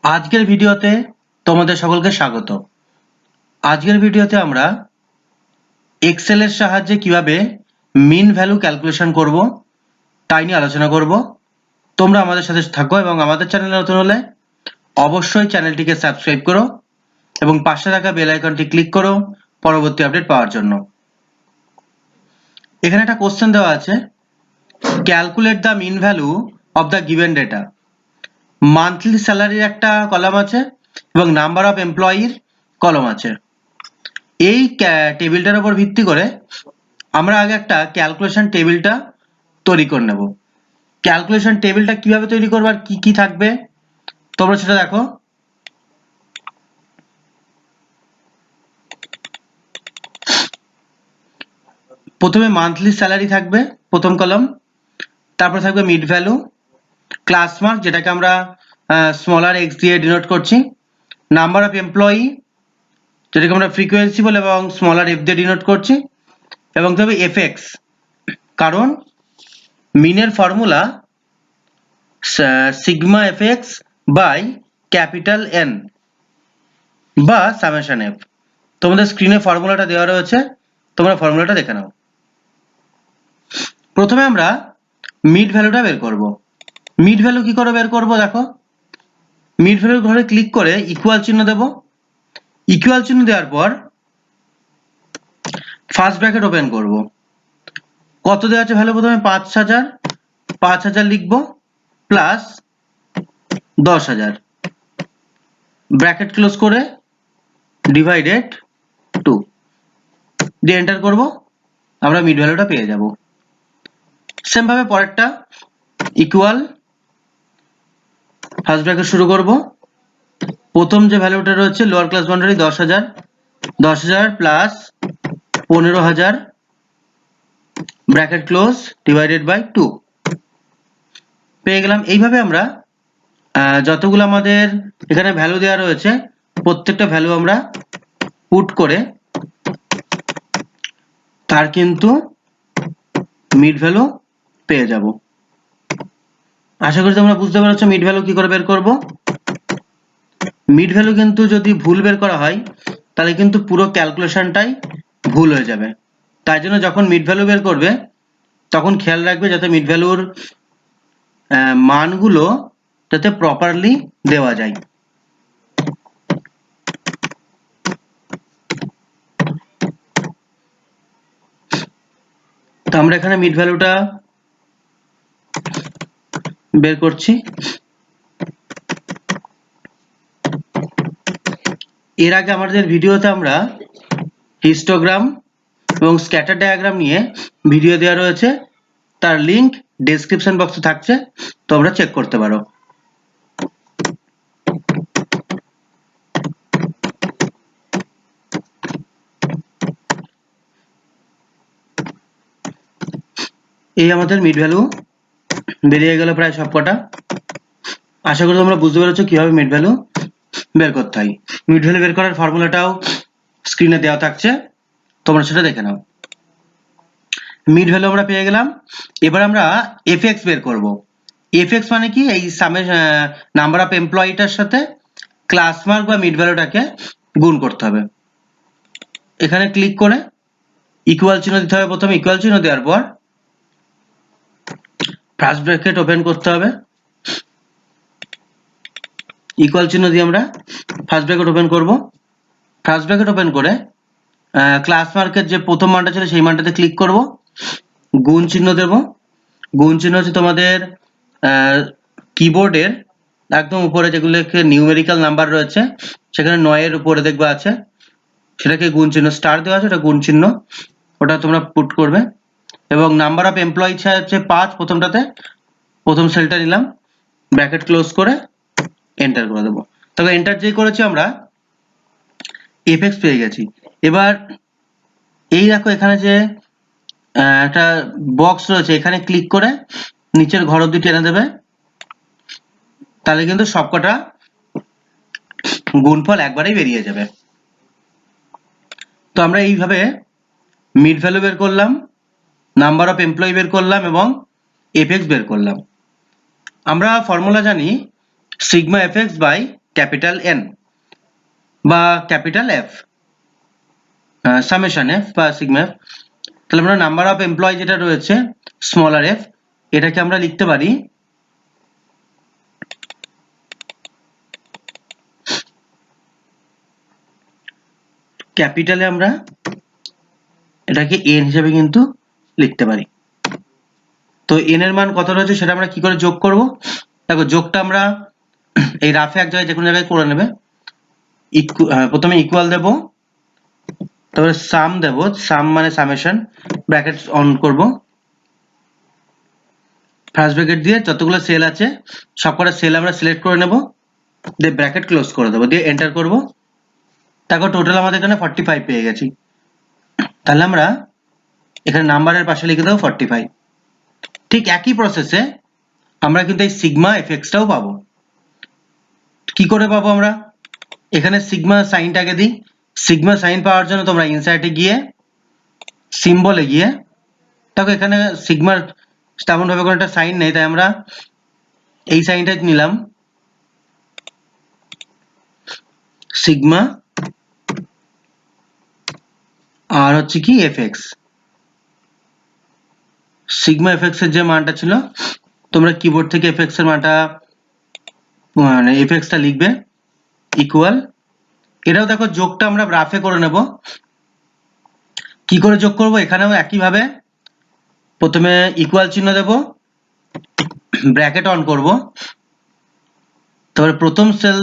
আজকের ভিডিওতে তোমাদের সকলকে স্বাগত। আজকের ভিডিওতে আমরা এক্সেল এর সাহায্যে কিভাবে মিন ভ্যালু ক্যালকুলেশন করব তাই নিয়ে আলোচনা করব। তোমরা আমাদের সাথে থাকো এবং আমাদের চ্যানেলে নতুন হলে অবশ্যই চ্যানেলটিকে সাবস্ক্রাইব করো এবং পাশে থাকা বেল আইকনটি ক্লিক করো পরবর্তী আপডেট পাওয়ার জন্য। এখানে একটা কোশ্চেন দেওয়া আছে, calculate the mean value of the given data. Monthly স্যালারির একটা কলাম আছে এবং নাম্বার অফ এমপ্লয়ির কলম আছে। এই টেবিলটার উপর ভিত্তি করে আমরা আগে একটা ক্যালকুলেশন টেবিলটা তৈরি করে নেব। ক্যালকুলেশন টেবিলটা কিভাবে তৈরি করব আর কি কি থাকবে তোমরা সেটা দেখো। প্রথমে মান্থলি স্যালারি থাকবে প্রথম কলাম, তারপর থাকবে মিড ভ্যালু, ক্লাস মার্ক যেটাকে আমরা স্মলার এক্স দিয়ে ডিনোট করছি, নাম্বার অফ এমপ্লয়ি যেটাকে আমরা ফ্রিকোয়েন্সি বলে এবং স্মলার এফ দিয়ে ডিনোট করছি, এবং তবে এফএক্স, কারণ মিনের formula sigma FX by capital N বা সামেশন এফ। তোমাদের স্ক্রিনে ফর্মুলাটা দেওয়া রয়েছে, তোমরা ফর্মুলাটা দেখে নাও। প্রথমে আমরা মিড ভ্যালুটা বের করব। মিড ভ্যালু কি করে বের করব দেখো, মিড ভ্যালুর ঘরে ক্লিক করে ইকুয়াল চিহ্ন দেব। ইকুয়াল চিহ্ন দেওয়ার পর ফার্স্ট ব্র্যাকেট ওপেন করব। কত দেওয়া আছে ভ্যালু, প্রথমে 5000 লিখব প্লাস 10000 ব্র্যাকেট ক্লোজ করে ডিভাইডেড 2 দিয়ে এন্টার করব, আমরা মিড ভ্যালুটা পেয়ে যাব। সেম ভাবে পরেরটা ইকুয়াল, ফার্স্ট ব্র্যাকেট শুরু করব, প্রথম যে ভ্যালুটা রয়েছে lower class boundary 10000 plus 15000 bracket close divided by 2 পেয়ে গেলাম। এইভাবে আমরা যতগুলো আমাদের এখানে ভ্যালু দেওয়া রয়েছে প্রত্যেকটা ভ্যালু আমরা পুট করে তার কিন্তু মিড ভ্যালু পেয়ে যাব। আশা করি তোমরা বুঝতে পারছো মিড ভ্যালু কি করে বের করব। মিড ভ্যালু কিন্তু যদি ভুল বের করা হয় তাহলে কিন্তু পুরো ক্যালকুলেশনটাই ভুল হয়ে যাবে। তাই জন্য যখন মিড ভ্যালু বের করবে তখন খেয়াল রাখবে যাতে মিড ভ্যালুর মানগুলো যাতে প্রপারলি দেওয়া যায়। তো আমরা এখানে মিড ভ্যালুটা বের করছি। এর আগে আমাদের ভিডিওতে আমরা হিস্টোগ্রাম এবং স্ক্যাটার ডায়াগ্রাম নিয়ে ভিডিও দেওয়া রয়েছে, তার লিংক ডেসক্রিপশন বক্সে থাকছে, তোমরা চেক করতে পারো। এই আমাদের মিড ভ্যালু বেরিয়ে গেল প্রায় সবকটা। আশা করি তোমরা বুঝতে পেরেছো কিভাবে মিড ভ্যালু বের করতে হয়। মিড ভ্যালু বের করার ফর্মুলাটাও স্ক্রিনে দেওয়া থাকছে, তোমরা সেটা দেখে নাও। মিড ভ্যালু আমরা পেয়ে গেলাম। এবার আমরা এফএক্স বের করব। এফএক্স মানে কি, এই সামে নাম্বার অফ এমপ্লয়িটার সাথে ক্লাস মার্ক বা মিড ভ্যালুটাকে গুণ করতে হবে। এখানে ক্লিক করে ইকুয়াল চিহ্ন দিতে হবে। প্রথমে ইকুয়াল চিহ্ন দেওয়ার পর ফার্স্ট ব্র্যাকেট ওপেন করতে হবে। ইকুয়াল চিহ্ন দিয়ে আমরা ফার্স্ট ব্র্যাকেট ওপেন করব। ফার্স্ট ব্র্যাকেট ওপেন করে ক্লাস মার্কের যে প্রথম মানটা ছিল সেই মানটাতে ক্লিক করব, গুণ চিহ্ন দেব। গুণ চিহ্ন হচ্ছে তোমাদের কিবোর্ডের একদম উপরে যেগুলো নিউমেরিক্যাল নাম্বার রয়েছে সেখানে 9 এর উপরে দেখবে আছে, সেটাকে গুণ চিহ্ন স্টার দেওয়া আছে, ওটা গুণ চিহ্ন, ওটা তোমরা পুট করবে। এবং নাম্বার অফ এমপ্লয়ি হচ্ছে 5, প্রথমটাতে প্রথম সেলটা নিলাম, ব্র্যাকেট ক্লোজ করে এন্টার করে দেবো। তবে এন্টার যে করেছি আমরা এফএক্স পেয়ে গেছি। এবার এই দেখো এখানে যে একটা বক্স রয়েছে, এখানে ক্লিক করে নিচের ঘর অবধি টেনে দেবে, তাহলে কিন্তু সবকটা গুণফল একবারেই বেরিয়ে যাবে। তো আমরা এইভাবে মিড ভ্যালু বের করলাম, নাম্বার অফ এমপ্লয়ি বের করলাম এবং এফএক্স বের করলাম। আমরা ফর্মুলা জানি sigma FX by capital N বা ক্যাপিটাল এফ, সামেশন এফ বা সিগমা এফ। তাহলে আমরা নাম্বার অফ এমপ্লয় যেটা রয়েছে স্মলার এফ, এটাকে আমরা লিখতে পারি ক্যাপিটালে আমরা এটাকে এন হিসেবে কিন্তু লিখতে পারি। তো এন এর মান কত রয়েছে সেটা আমরা কি করে যোগ করব? দেখো যোগটা আমরা এই রাফে এক জায়গায় যে কোনো জায়গায় করে নেবে। প্রথমে ইকুয়াল দেব, তারপরে সাম দেব, সাম মানে সামেশন, ব্র্যাকেট অন করব, ফার্স্ট ব্র্যাকেট দিয়ে যতগুলো সেল আছে সবকটা সেল আমরা সিলেক্ট করে নেব, দিয়ে ব্র্যাকেট ক্লোজ করে দেবো, দিয়ে এন্টার করব। তারপর টোটাল আমাদের এখানে 45 পেয়ে গেছি। তাহলে আমরা এখানে নাম্বারের পাশে লিখে দেবো 45। ঠিক একই প্রসেসে আমরা কিন্তু এই সিগমা এফএক্সটাও পাবো। কি করে পাবো আমরা? এখানে সিগমা সাইনটাকে দিই। সিগমা সাইন পাওয়ার জন্য তোমরা ইনসার্টে গিয়ে সিম্বলে গিয়ে, দেখো এখানে সিগমার তেমন ভাবে কোনো একটা সাইন নেই, তাই আমরা এই সাইনটা নিলাম, সিগমা আর হচ্ছে কি এফএক্স। সিগমা এফএক্স এর যে মানটা ছিল, তোমরা কিবোর্ড থেকে এফএক্স এর মানটা মানে এফএক্সটা লিখবে ইকুয়াল। এটাও দেখো যোগটা আমরা গ্রাফে করে নেব। কি করে যোগ করব? এখানেও একই ভাবে প্রথমে ইকুয়াল চিহ্ন দেব, ব্র্যাকেট অন করব, তারপরে প্রথম সেল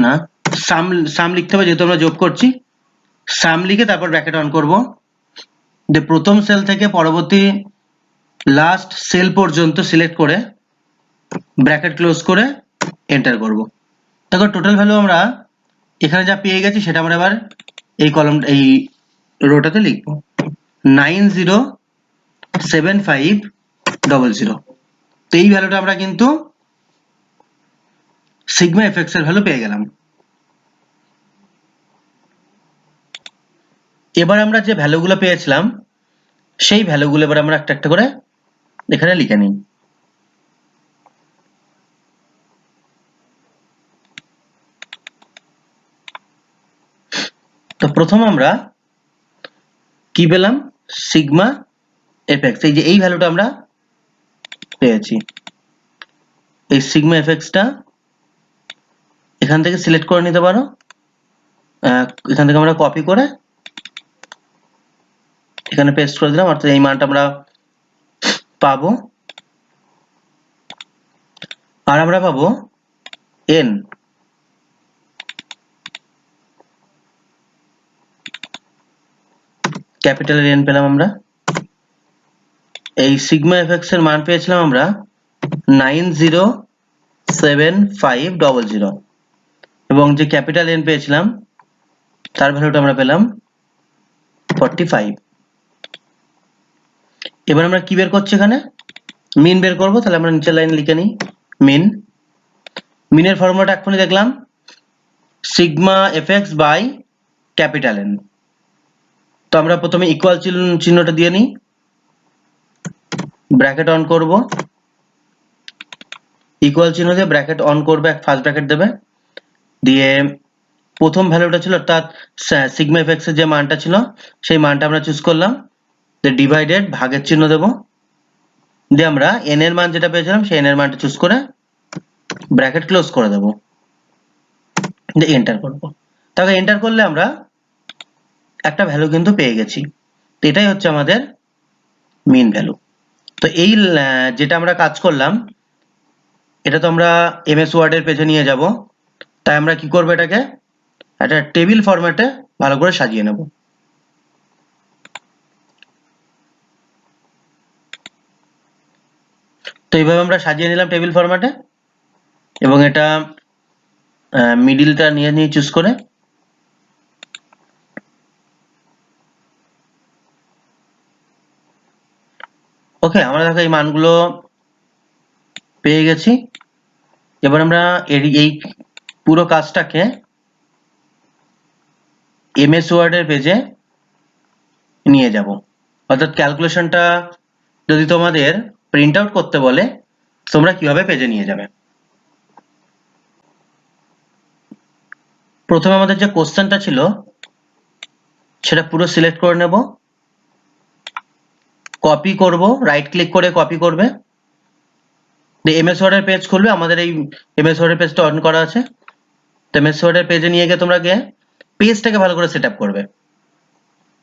না সাম লিখতে হবে যেহেতু আমরা যোগ করছি, সাম লিখে তারপর ব্র্যাকেট অন করব, যে প্রথম সেল থেকে পরবর্তী লাস্ট সেল পর্যন্ত সিলেক্ট করে ব্র্যাকেট ক্লোজ করে এন্টার করব। দেখো টোটাল ভ্যালু আমরা এখানে যা পেয়ে গেছি সেটা আমরা এবার এই কলাম এই রোটাতে লিখব 907500। তো এই ভ্যালুটা আমরা কিন্তু সিগমা এফএক্স এর ভ্যালু পেয়ে গেলাম। এবার আমরা যে ভ্যালুগুলো পেয়েছিলাম সেই ভ্যালুগুলো এবার আমরা একটা একটা করে এখানে লিখে নিই। তো প্রথম আমরা কি পেলাম? সিগমা এফএক্স, এই যে এই ভ্যালুটা আমরা পেয়েছি। এই সিগমা এফএক্সটা এখান থেকে সিলেক্ট করে নিতে পারো, এখান থেকে আমরা কপি করে এখানে পেস্ট করে দিলাম, অর্থাৎ এই মানটা আমরা পাবো। আর আমরা পাবো এন, ক্যাপিটালের এন পেলাম আমরা। এই সিগমা এফএক্স এর মান পেয়েছিলাম আমরা 907500, এবং যে ক্যাপিটাল এন পেয়েছিলাম তার ভ্যালুটা আমরা পেলাম 45। এবার আমরা কি বের করছি? এখানে মিন বের করব। তাহলে আমরা নিচের লাইন লিখে নিই মিন। মিনের ফর্মুলাটা এক্ষুনি দেখলাম, sigma FX by capital N. তো আমরা প্রথমে ইকুয়াল চিহ্নটা দিয়ে নিই, ব্র্যাকেট অন করব, ইকুয়াল চিহ্ন দিয়ে ব্র্যাকেট অন করবে, ফার্স্ট ব্র্যাকেট দেবে, দিয়ে প্রথম ভ্যালুটা ছিল অর্থাৎ সিগমা এফএক্স এর যে মানটা ছিল সেই মানটা আমরা চুজ করলাম, যে ডিভাইডেড ভাগের চিহ্ন দেব, দিয়ে আমরা এন এর মান যেটা পেয়েছিলাম সেই এন এর মানটা চুজ করে ব্র্যাকেট ক্লোজ করে দেব, দিয়ে এন্টার করব। তাহলে এন্টার করলে আমরা একটা ভ্যালু কিন্তু পেয়ে গেছি। তো এটাই হচ্ছে আমাদের মিন ভ্যালু। তো এই যেটা আমরা কাজ করলাম এটা তো আমরা এমএস ওয়ার্ড এর পেজে নিয়ে যাব, তাই আমরা কি করব? এটাকে একটা টেবিল ফরম্যাটে ভালো করে সাজিয়ে নেব। তো এইভাবে আমরা সাজিয়ে নিলাম টেবিল ফরম্যাটে, এবং এটা মিডিলটা নিয়ে চুজ করে ওকে আমরা দেখো এই মানগুলো পেয়ে গেছি। এবার আমরা এই পুরো কাজটাকে এমএস ওয়ার্ড এর পেজে নিয়ে যাব, অর্থাৎ ক্যালকুলেশনটা যদি তোমাদের প্রিন্ট আউট করতে বলে তোমরা কিভাবে পেজে নিয়ে যাবে। প্রথমে আমাদের যে কোশ্চেনটা ছিল সেটা পুরো সিলেক্ট করে নেব, কপি করব, রাইট ক্লিক করে কপি করবে, এমএস ওয়ার্ডের পেজ খুলবে, আমাদের এই এমএস ওয়ার্ডের পেজটা অন করা আছে, তো এমএস ওয়ার্ডের পেজে নিয়ে গিয়ে তোমরা গিয়ে পেজটাকে ভালো করে সেট আপ করবে।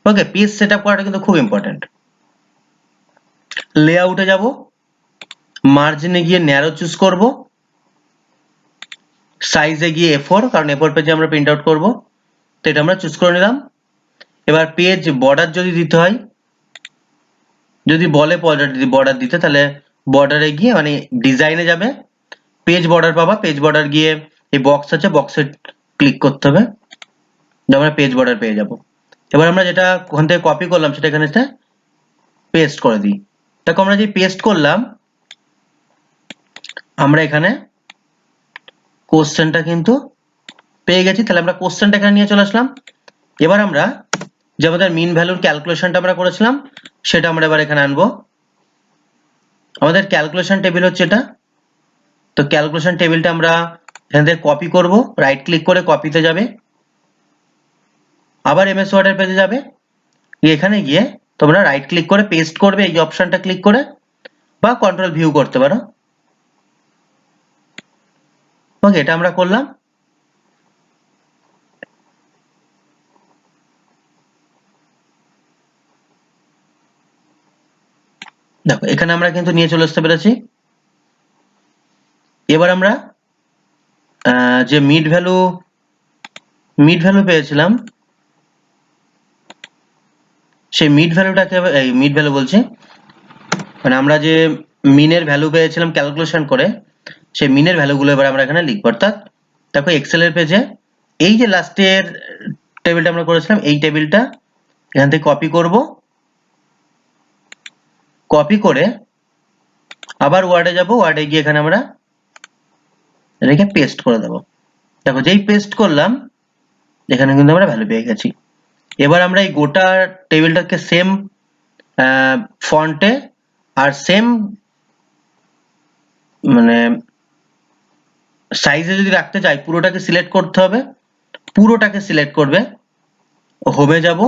ওকে, পেজ সেট আপ করাটা কিন্তু খুব ইম্পর্টেন্ট। লেআউটে যাব, মার্জিনে গিয়ে ন্যারো চুজ করব, সাইজে গিয়ে A4, কারণ A4 পেজে আমরা প্রিন্ট আউট করবো, তো এটা আমরা চুজ করে নিলাম। এবার পেজ বর্ডার যদি দিতে হয়, যদি বলে বর্ডার দিতে, তাহলে বর্ডারে গিয়ে মানে ডিজাইনে যাবে, পেজ বর্ডার পাবা, পেজ বর্ডার গিয়ে এই বক্স আছে, বক্সে ক্লিক করতে হবে, আমরা পেজ বর্ডার পেয়ে যাব। এবার আমরা যেটা ওখান থেকে কপি করলাম সেটা এখানে পেস্ট করে দিই। দেখো আমরা যে পেস্ট করলাম, আমরা এখানে কোশ্চেনটা কিন্তু পেয়ে গেছি, তাহলে আমরা কোশ্চেনটা এখানে নিয়ে চলে আসলাম। এবার আমরা যে আমাদের মিন ভ্যালুর ক্যালকুলেশনটা আমরা করেছিলাম সেটা আমরা এবার এখানে আনবো। আমাদের ক্যালকুলেশন টেবিল হচ্ছে এটা, তো ক্যালকুলেশন টেবিলটা আমরা এখান থেকে কপি করব, রাইট ক্লিক করে কপিতে যাবে, আবার এমএস ওয়ার্ডের পেজে যাবে, এখানে গিয়ে তোমরা রাইট ক্লিক করে পেস্ট করবে, এই অপশনটা ক্লিক করে, বা কন্ট্রোল ভিউ করতে পারো। ওকে, এটা আমরা করলাম। দেখো এখানে আমরা কিন্তু নিয়ে চলে আসতে পেরেছি। এবার আমরা যে মিড ভ্যালু পেয়েছিলাম, সেই মিড ভ্যালুটাকে, এই মিড ভ্যালু বলছি, মানে আমরা যে মিনের ভ্যালু পেয়েছিলাম ক্যালকুলেশন করে, সেই মিনের ভ্যালুগুলো এবার আমরা এখানে লিখব। অর্থাৎ দেখো এক্সেল এর পেজে এই যে লাস্টের টেবিলটা আমরা করেছিলাম, এই টেবিলটা এখান থেকে কপি করব, কপি করে আবার ওয়ার্ডে যাব, ওয়ার্ডে গিয়ে এখানে আমরা রেখে পেস্ট করে দেব। দেখো যেই পেস্ট করলাম এখানে কিন্তু আমরা ভ্যালু পেয়ে গেছি। এবার আমরা এই গোটা টেবিলটাকে সেম ফন্টে আর সেম মানে সাইজে যদি রাখতে চাই, পুরোটাকে সিলেক্ট করতে হবে, পুরোটাকে সিলেক্ট করবে, হোমে যাব,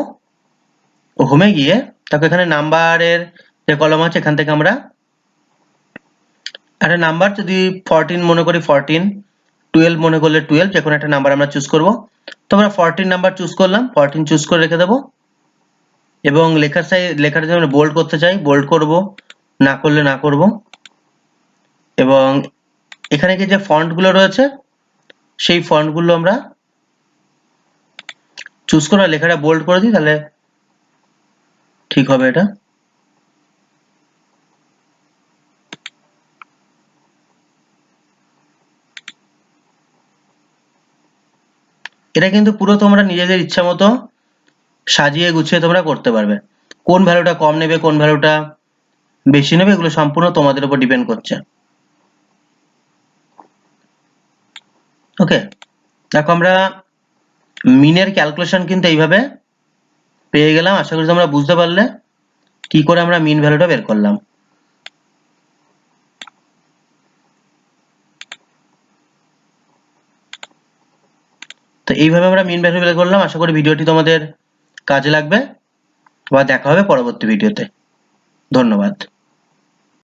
হোমে গিয়ে তারপর এখানে নাম্বারের যে কলম আছে এখান থেকে আমরা একটা নাম্বার, যদি 14 মনে করি 14, 12 মনে করলে 12, যে কোনো একটা নাম্বার আমরা চুজ করব। তো আমরা 14 নাম্বার চুজ করলাম, 14 চুজ করে রেখে দেবো, এবং লেখাটা যদি আমরা বোল্ড করতে চাই বোল্ড করব, না করলে না করব। এবং এখানে কি যে ফন্ট গুলো রয়েছে সেই ফন্ট গুলো আমরা চুজ করে লেখাটা বোল্ড করে দিই, তাহলে ঠিক হবে এটা। এটা কিন্তু পুরো তোমরা নিজেদের ইচ্ছা মতো সাজিয়ে গুছিয়ে তোমরা করতে পারবে। কোন ভ্যালুটা কম নেবে, কোন ভ্যালুটা বেশি নেবে, এগুলো সম্পূর্ণ তোমাদের উপর ডিপেন্ড করছে। ওকে, দেখো আমরা মিনের ক্যালকুলেশন কিন্তু এইভাবে পেয়ে গেলাম। আশা করি তোমরা বুঝতে পারলে কি করে আমরা মিন ভ্যালুটা বের করলাম। তো এইভাবে আমরা মিন ভ্যালু বের করলাম। আশা করি ভিডিওটি তোমাদের কাজে লাগবে, বা দেখা হবে পরবর্তী ভিডিওতে। ধন্যবাদ।